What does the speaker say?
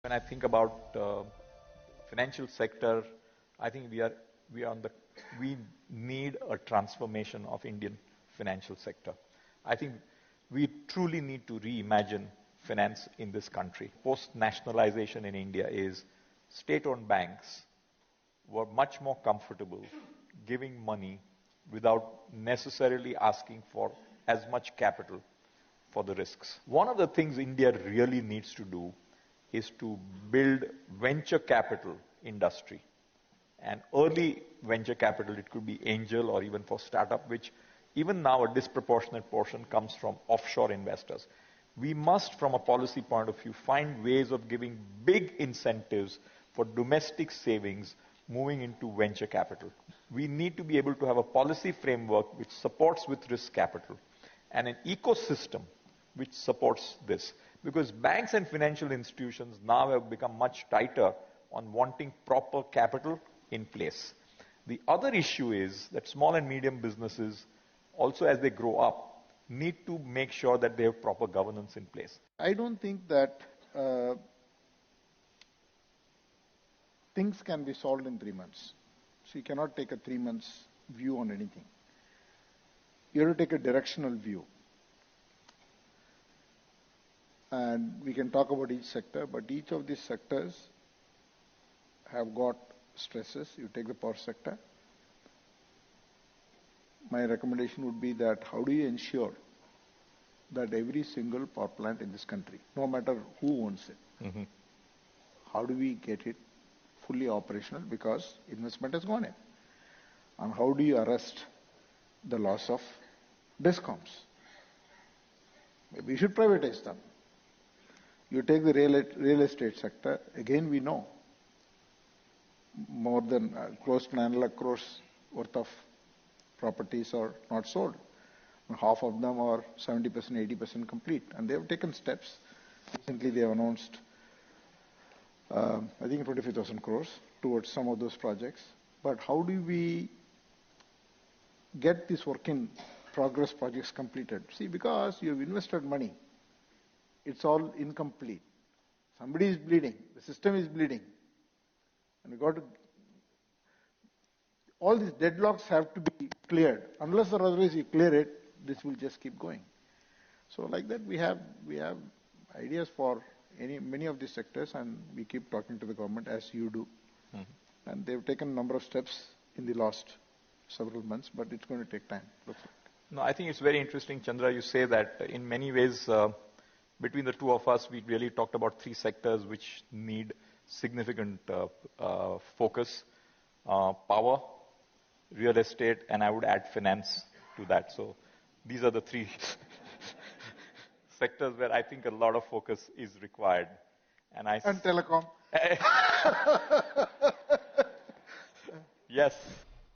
When I think about financial sector, I think we need a transformation of Indian financial sector. I think we truly need to reimagine finance in this country. Post-nationalization in India is state-owned banks were much more comfortable giving money without necessarily asking for as much capital for the risks. One of the things India really needs to do is to build venture capital industry. And early venture capital, it could be angel or even for startup, which even now a disproportionate portion comes from offshore investors. We must, from a policy point of view, find ways of giving big incentives for domestic savings moving into venture capital. We need to be able to have a policy framework which supports with risk capital and an ecosystem which supports this. Because banks and financial institutions now have become much tighter on wanting proper capital in place. The other issue is that small and medium businesses, also as they grow up, need to make sure that they have proper governance in place. I don't think that things can be solved in 3 months. So you cannot take a 3 months view on anything. You have to take a directional view. And we can talk about each sector, but each of these sectors have got stresses. You take the power sector. My recommendation would be that how do you ensure that every single power plant in this country, no matter who owns it, how do we get it fully operational because investment has gone in? And how do you arrest the loss of discoms? Maybe you should privatize them. You take the real estate sector, again we know more than close to 9 lakh crores worth of properties are not sold. Half of them are 70%, 80% complete. And they have taken steps. Recently they have announced, I think 25,000 crores towards some of those projects. But how do we get these work in progress projects completed? See, because you have invested money, it's all incomplete. Somebody is bleeding. The system is bleeding. And we got to, all these deadlocks have to be cleared. Unless or otherwise you clear it, this will just keep going. So like that we have ideas for many of these sectors, and we keep talking to the government as you do. And they've taken a number of steps in the last several months, but it's going to take time. Looks like. No, I think it's very interesting, Chandra. You say that in many ways, between the two of us, we really talked about 3 sectors which need significant focus. Power, real estate, and I would add finance to that. So these are the 3 sectors where I think a lot of focus is required. And telecom. Yes.